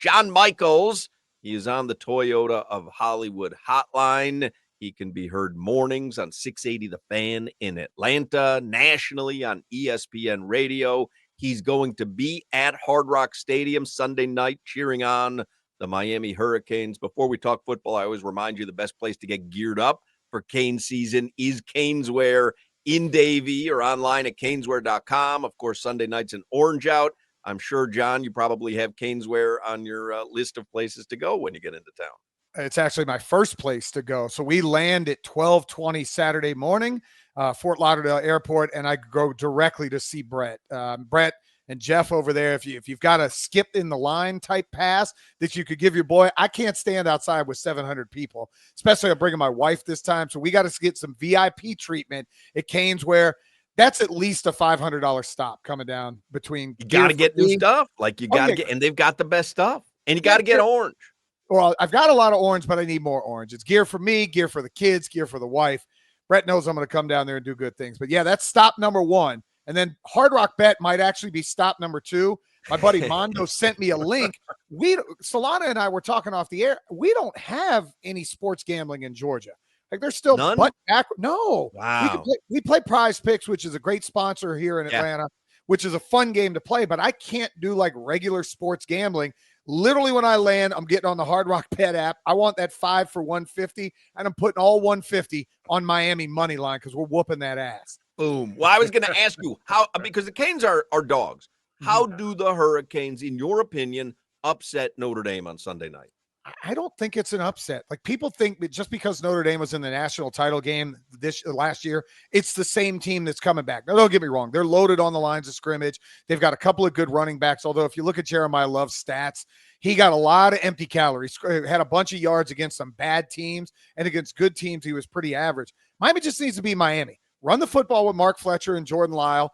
John Michaels. He is on the Toyota of Hollywood hotline. He can be heard mornings on 680 The Fan in Atlanta, nationally on ESPN Radio. He's going to be at Hard Rock Stadium Sunday night cheering on the Miami Hurricanes. Before we talk football, I always remind you the best place to get geared up for Cane season is Caneswear in Davie or online at caneswear.com. Of course, Sunday night's an orange out. I'm sure, John, you probably have Caneswear on your list of places to go when you get into town. It's actually my first place to go. So we land at 12:20 Saturday morning, Fort Lauderdale Airport, and I go directly to see Brett. Brett and Jeff over there, if you've got a skip in the line type pass that you could give your boy, I can't stand outside with 700 people, especially I'm bringing my wife this time. So we got to get some VIP treatment at Caneswear. That's at least a $500 stop coming down between. You got to get new stuff. Like you got to get, and they've got the best stuff. And you got to get orange. Well, I've got a lot of orange, but I need more orange. It's gear for me, gear for the kids, gear for the wife. Brett knows I'm going to come down there and do good things. But yeah, that's stop number one. And then Hard Rock Bet might actually be stop number two. My buddy Mondo sent me a link. Solana and I were talking off the air. We don't have any sports gambling in Georgia. Like they're still butt back. No. Wow. We play Prize Picks, which is a great sponsor here in Atlanta, which is a fun game to play, but I can't do like regular sports gambling. Literally when I land, I'm getting on the Hard Rock Bet app. I want that 5 for 150, and I'm putting all 150 on Miami money line because we're whooping that ass. Boom. Well, I was going to ask you how, because the Canes are dogs. How do the Hurricanes, in your opinion, upset Notre Dame on Sunday night? I don't think it's an upset. Like people think that just because Notre Dame was in the national title game last year, it's the same team that's coming back. Now, don't get me wrong. They're loaded on the lines of scrimmage. They've got a couple of good running backs. Although if you look at Jeremiah Love's stats, he got a lot of empty calories, had a bunch of yards against some bad teams, and against good teams, he was pretty average. Miami just needs to be Miami. Run the football with Mark Fletcher and Jordan Lyle.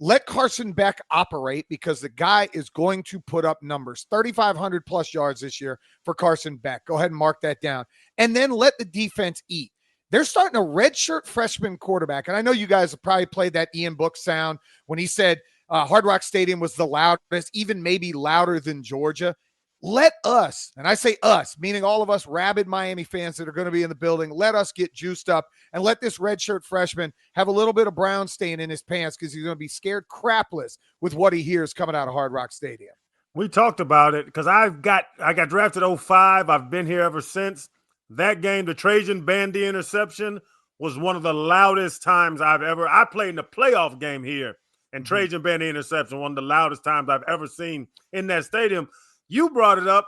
Let Carson Beck operate because the guy is going to put up numbers. 3,500 plus yards this year for Carson Beck. Go ahead and mark that down. And then let the defense eat. They're starting a redshirt freshman quarterback. And I know you guys have probably played that Ian Book sound when he said Hard Rock Stadium was the loudest, even maybe louder than Georgia. Let us, and I say us, meaning all of us rabid Miami fans that are going to be in the building, let us get juiced up and let this redshirt freshman have a little bit of brown stain in his pants because he's going to be scared crapless with what he hears coming out of Hard Rock Stadium. We talked about it because I got drafted 2005. I've been here ever since. That game, the Trajan Bandy interception, was one of the loudest times I played in the playoff game here, and Trajan Bandy interception, one of the loudest times I've ever seen in that stadium. You brought it up.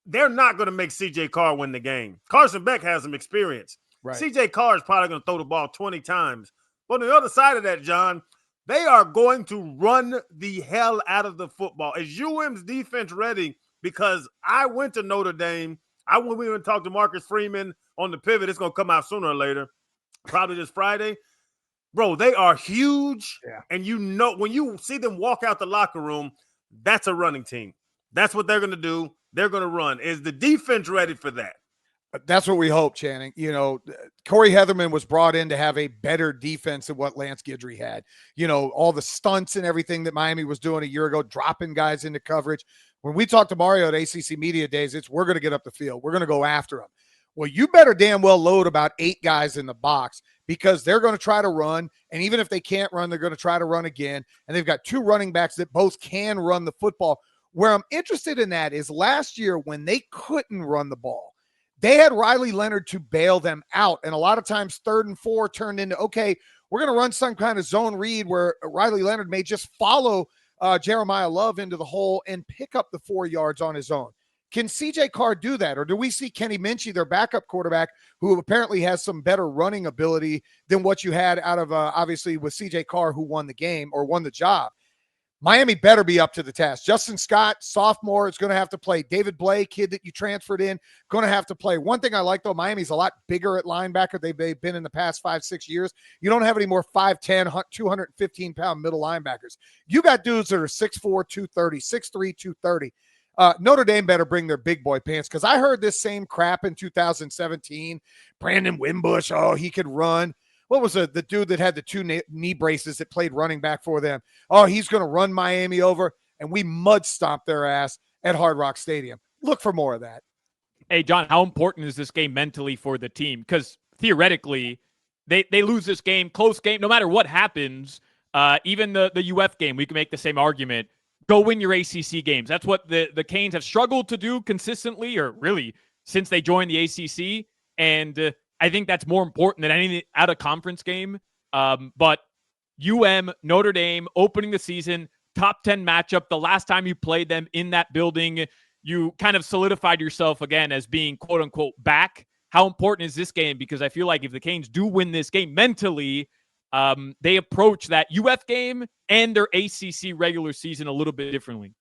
They're not going to make C.J. Carr win the game. Carson Beck has some experience. Right. C.J. Carr is probably going to throw the ball 20 times. But on the other side of that, John, they are going to run the hell out of the football. Is UM's defense ready? Because I went to Notre Dame. I went and talked to Marcus Freeman on the pivot. It's going to come out sooner or later, probably this Friday. Bro, they are huge. Yeah. And you know, when you see them walk out the locker room, that's a running team. That's what they're going to do. They're going to run. Is the defense ready for that? That's what we hope, Channing. You know, Corey Heatherman was brought in to have a better defense than what Lance Guidry had. You know, all the stunts and everything that Miami was doing a year ago, dropping guys into coverage. When we talked to Mario at ACC Media Days, we're going to get up the field. We're going to go after them. Well, you better damn well load about 8 guys in the box because they're going to try to run. And even if they can't run, they're going to try to run again. And they've got 2 running backs that both can run the football. Where I'm interested in that is last year when they couldn't run the ball, they had Riley Leonard to bail them out. And a lot of times 3rd and 4 turned into, okay, we're going to run some kind of zone read where Riley Leonard may just follow Jeremiah Love into the hole and pick up the 4 yards on his own. Can C.J. Carr do that? Or do we see Kenny Minchie, their backup quarterback, who apparently has some better running ability than what you had out of, obviously, with C.J. Carr, who won the game or won the job? Miami better be up to the task. Justin Scott, sophomore, is going to have to play. David Blay, kid that you transferred in, going to have to play. One thing I like, though, Miami's a lot bigger at linebacker. They've been in the past 5-6 years. You don't have any more 5'10", 215-pound middle linebackers. You got dudes that are 6'4", 230, 6'3", 230. Notre Dame better bring their big boy pants because I heard this same crap in 2017. Brandon Wimbush, oh, he could run. What was the dude that had the 2 knee braces that played running back for them? Oh, he's going to run Miami over, and we mud stomped their ass. at Hard Rock Stadium. Look for more of that. Hey, John, how important is this game mentally for the team? Because theoretically, they lose this game, close game, no matter what happens. Even the UF game, we can make the same argument. Go win your ACC games. That's what the Canes have struggled to do consistently, or really since they joined the ACC. And I think that's more important than any out-of-conference game. But Notre Dame, opening the season, top 10 matchup. The last time you played them in that building, you kind of solidified yourself again as being quote-unquote back. How important is this game? Because I feel like if the Canes do win this game mentally, they approach that UF game and their ACC regular season a little bit differently.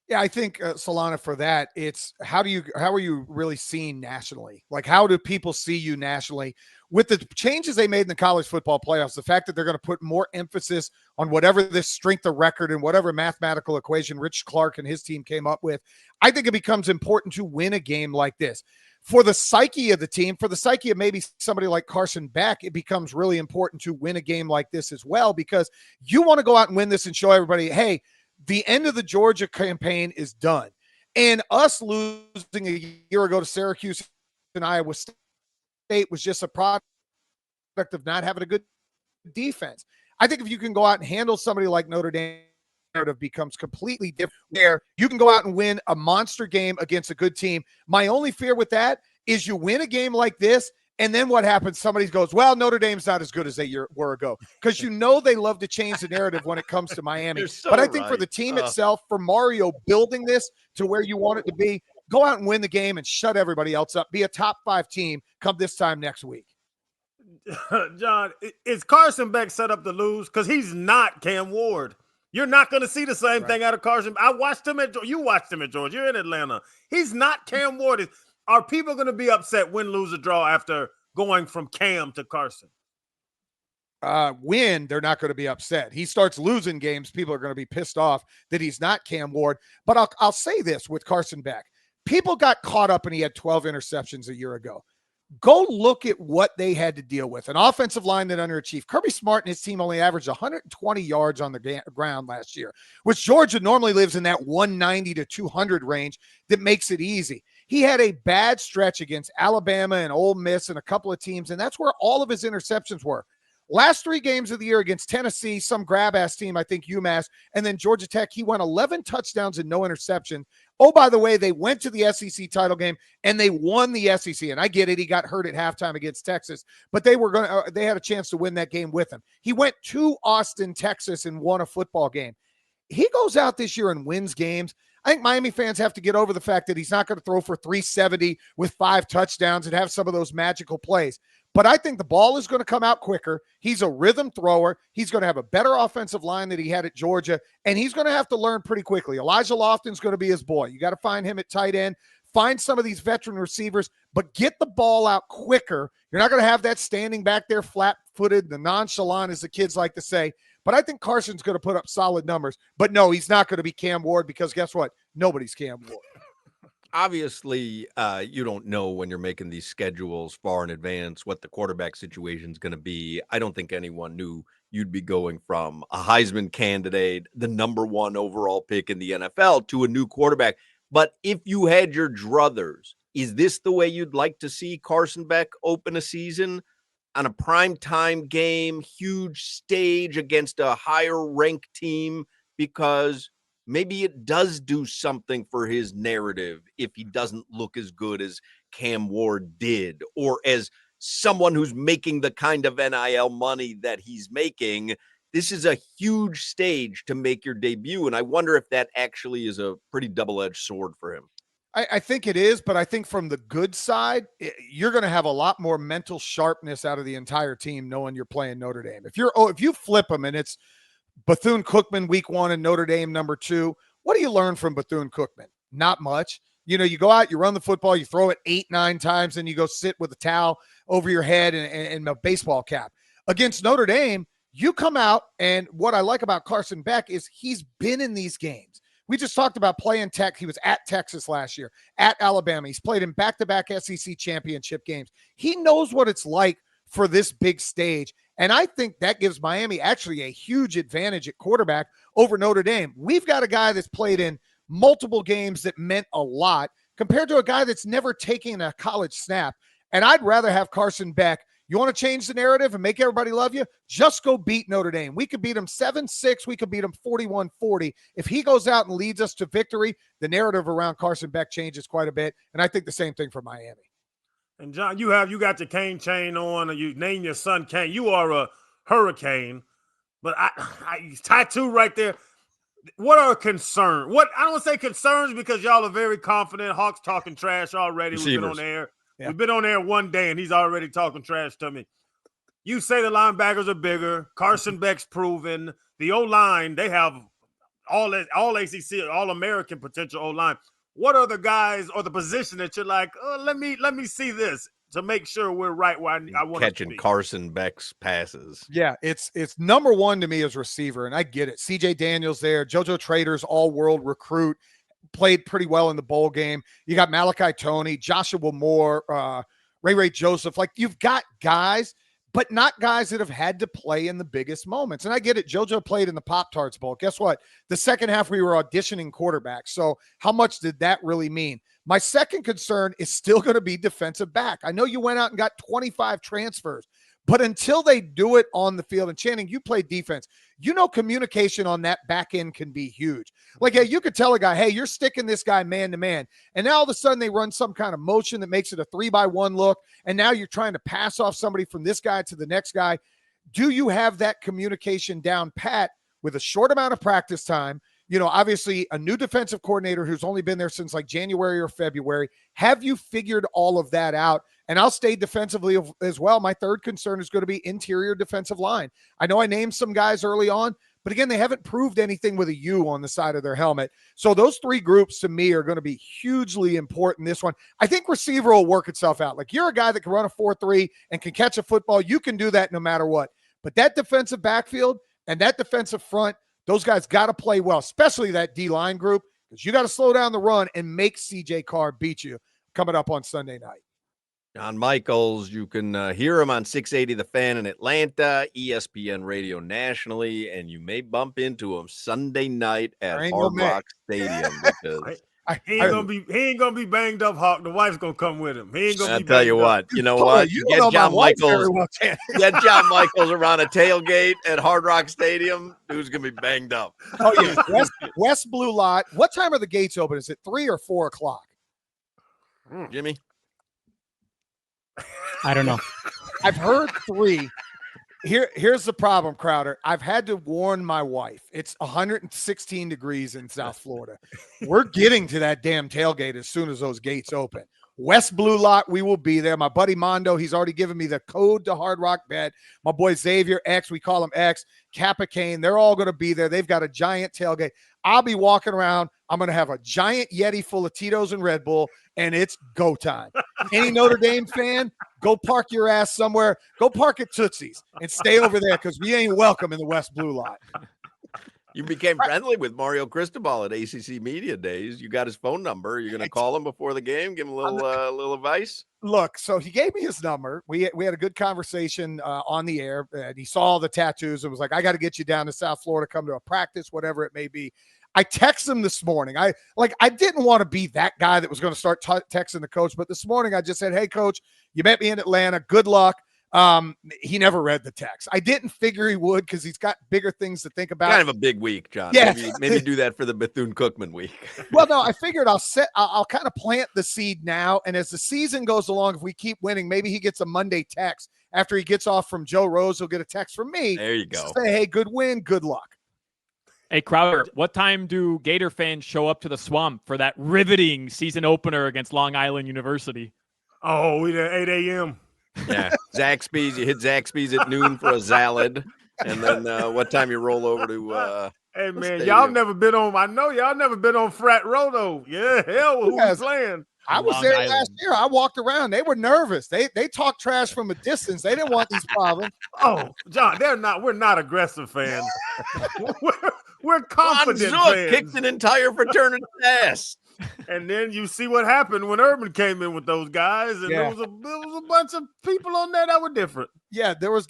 Yeah, I think, Solana, for that, it's how are you really seen nationally? Like, how do people see you nationally? With the changes they made in the college football playoffs, the fact that they're going to put more emphasis on whatever this strength of record and whatever mathematical equation Rich Clark and his team came up with, I think it becomes important to win a game like this. For the psyche of the team, for the psyche of maybe somebody like Carson Beck, it becomes really important to win a game like this as well, because you want to go out and win this and show everybody, hey, the end of the Georgia campaign is done. And us losing a year ago to Syracuse and Iowa State was just a product of not having a good defense. I think if you can go out and handle somebody like Notre Dame, narrative becomes completely different, where you can go out and win a monster game against a good team. My only fear with that is you win a game like this, and then what happens? Somebody goes, well, Notre Dame's not as good as they were ago. Because they love to change the narrative when it comes to Miami. So but I think for the team itself, for Mario building this to where you want it to be, go out and win the game and shut everybody else up. Be a top 5 team come this time next week. John, is Carson Beck set up to lose? Because he's not Cam Ward. You're not going to see the same thing out of Carson. I watched him you watched him at Georgia. You're in Atlanta. He's not Cam Ward. Are people going to be upset, win, lose, or draw after going from Cam to Carson? Win, they're not going to be upset. He starts losing games, people are going to be pissed off that he's not Cam Ward. But I'll say this with Carson Beck. People got caught up and he had 12 interceptions a year ago. Go look at what they had to deal with. An offensive line that underachieved. Kirby Smart and his team only averaged 120 yards on the ground last year, which Georgia normally lives in that 190 to 200 range that makes it easy. He had a bad stretch against Alabama and Ole Miss and a couple of teams, and that's where all of his interceptions were. Last 3 games of the year against Tennessee, some grab-ass team, I think UMass, and then Georgia Tech, he went 11 touchdowns and no interceptions. Oh, by the way, they went to the SEC title game, and they won the SEC. And I get it, he got hurt at halftime against Texas, but they had a chance to win that game with him. He went to Austin, Texas, and won a football game. He goes out this year and wins games. I think Miami fans have to get over the fact that he's not going to throw for 370 with 5 touchdowns and have some of those magical plays. But I think the ball is going to come out quicker. He's a rhythm thrower. He's going to have a better offensive line than he had at Georgia, and he's going to have to learn pretty quickly. Elijah Lofton's going to be his boy. You got to find him at tight end. Find some of these veteran receivers, but get the ball out quicker. You're not going to have that standing back there flat-footed, the nonchalant, as the kids like to say. But I think Carson's going to put up solid numbers. But no, he's not going to be Cam Ward, because guess what? Nobody's Cam Ward. Obviously, you don't know when you're making these schedules far in advance what the quarterback situation is going to be. I don't think anyone knew you'd be going from a Heisman candidate, the number 1 overall pick in the NFL, to a new quarterback. But if you had your druthers, is this the way you'd like to see Carson Beck open a season? On a primetime game, huge stage against a higher ranked team, because maybe it does do something for his narrative if he doesn't look as good as Cam Ward did, or as someone who's making the kind of NIL money that he's making. This is a huge stage to make your debut, and I wonder if that actually is a pretty double-edged sword for him. I think it is, but I think from the good side, you're going to have a lot more mental sharpness out of the entire team knowing you're playing Notre Dame. If you flip them and it's Bethune-Cookman week 1 and Notre Dame number 2, what do you learn from Bethune-Cookman? Not much. You go out, you run the football, you throw it 8-9 times, and you go sit with a towel over your head and a baseball cap. Against Notre Dame, you come out, and what I like about Carson Beck is he's been in these games. We just talked about playing Tech. He was at Texas last year, at Alabama. He's played in back-to-back SEC championship games. He knows what it's like for this big stage, And I think that gives Miami actually a huge advantage at quarterback over Notre Dame. We've got a guy that's played in multiple games that meant a lot compared to a guy that's never taken a college snap. And I'd rather have Carson Beck. You want to change the narrative and make everybody love you? Just go beat Notre Dame. We could beat them 7-6. We could beat them 41-40. If he goes out and leads us to victory, the narrative around Carson Beck changes quite a bit. And I think the same thing for Miami. And John, you got your Cane chain on, and you name your son Cane. You are a hurricane, but I tattoo right there. What are concerns? What I don't want to say concerns because y'all are very confident. Hawks talking trash already. Receivers. We've been on air. Yeah. We've been on air one day, and he's already talking trash to me. You say the linebackers are bigger. Carson Beck's proven. The O-line, they have all ACC, all American potential O-line. What are the guys or the position that you're like, oh, let me see this to make sure we're right where I want to catching be. Carson Beck's passes. Yeah, it's number one to me as receiver, and I get it. CJ Daniels there, JoJo Trader's all-world recruit, played pretty well in the bowl game. You got Malachi Toney, Joshua Moore, Ray Joseph. Like, you've got guys, but not guys that have had to play in the biggest moments. And I get it. JoJo played in the Pop-Tarts Bowl. Guess what? The second half, we were auditioning quarterbacks. So how much did that really mean? My second concern is still going to be defensive back. I know you went out and got 25 transfers, but until they do it on the field, and Channing, you play defense, you know communication on that back end can be huge. Like, hey, you could tell a guy, hey, you're sticking this guy man to man, and now all of a sudden they run some kind of motion that makes it a 3-by-1 look, and now you're trying to pass off somebody from this guy to the next guy. Do you have that communication down pat with a short amount of practice time? You know, obviously a new defensive coordinator who's only been there since like January or February. Have you figured all of that out? And I'll stay defensively as well. My third concern is going to be interior defensive line. I know I named some guys early on, but again, they haven't proved anything with a U on the side of their helmet. So those three groups to me are going to be hugely important this one. I think receiver will work itself out. Like, you're a guy that can run a 4-3 and can catch a football. You can do that no matter what. But that defensive backfield and that defensive front, those guys got to play well, especially that D-line group, because you got to slow down the run and make CJ Carr beat you coming up on Sunday night. John Michaels, you can hear him on 680 The Fan in Atlanta, ESPN Radio nationally, and you may bump into him Sunday night at Hard Rock Stadium because he ain't gonna be banged up, Hawk. The wife's gonna come with him. He ain't gonna be. I'll tell you what. You know what? You get know John Michaels. well, get John Michaels around a tailgate at Hard Rock Stadium. Dude's gonna be banged up. Oh yeah, West Blue Lot. What time are the gates open? Is it 3 or 4 o'clock? Jimmy, I don't know. I've heard 3. Here's the problem, Crowder. I've had to warn my wife. It's 116 degrees in South Florida. We're getting to that damn tailgate as soon as those gates open. West Blue Lot, we will be there. My buddy Mondo, he's already given me the code to Hard Rock Bet. My boy Xavier, X, we call him X, Kappa Kane, they're all going to be there. They've got a giant tailgate. I'll be walking around. I'm going to have a giant Yeti full of Tito's and Red Bull, and it's go time. Any Notre Dame fan, go park your ass somewhere. Go park at Tootsie's and stay over there because we ain't welcome in the West Blue Lot. you became friendly with Mario Cristobal at ACC Media Days. You got his phone number. You're going to call him before the game, give him a little advice? Look, so he gave me his number. We had a good conversation on the air, and he saw the tattoos and was like, I got to get you down to South Florida, come to a practice, whatever it may be. I texted him this morning. I didn't want to be that guy that was going to start texting the coach, but this morning I just said, hey, coach, you met me in Atlanta. Good luck. He never read the text. I didn't figure he would because he's got bigger things to think about. Kind of a big week, John. Yeah. Maybe do that for the Bethune-Cookman week. Well, no, I figured I'll kind of plant the seed now, and as the season goes along, if we keep winning, maybe he gets a Monday text after he gets off from Joe Rose. He'll get a text from me. There you go. Say, hey, good win, good luck. Hey, Crowder, what time do Gator fans show up to the Swamp for that riveting season opener against Long Island University? Oh, we there 8 a.m. Yeah, Zaxby's. You hit Zaxby's at noon for a salad, and then what time you roll over to? Hey man, stadium. y'all never been on. I know y'all never been on Frat Row though. Yeah, hell, who Yes. was playing? I was Long there Island. last year. I walked around. They were nervous. They talked trash from a distance. They didn't want these problems. Oh, John, we're not aggressive fans. we're Ron confident Zook fans. kicked an entire fraternity's ass. And then you see what happened when Urban came in with those guys, and Yeah. there was a bunch of people on there that were different. Yeah, there were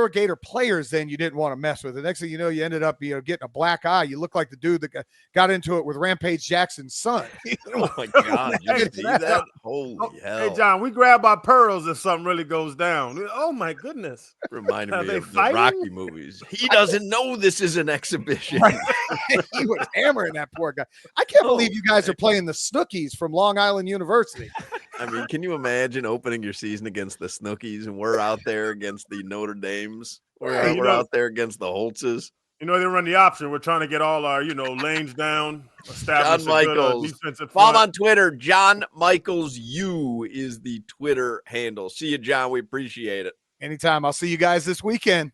Gator players then you didn't want to mess with. The next thing you know, you ended up, getting a black eye. You look like the dude that got into it with Rampage Jackson's son. Oh my God! You Hey, see that? Oh, Holy hell! hey, John, we grab our pearls if something really goes down. Oh, my goodness. Reminded Are me they of the fighting? Rocky movies. He doesn't know this is an exhibition. Right. He was hammering that poor guy. I can't Oh, believe you guys are playing the Snookies from Long Island University. I mean, can you imagine opening your season against the Snookies and we're out there against the Notre Dames? Hey, We're out there against the Holtzes. They run the option. We're trying to get all our, lanes down, establish John a good Michaels. defensive Follow him front. on Twitter. John Michaels U is the Twitter handle. See you, John. We appreciate it. Anytime. I'll see you guys this weekend.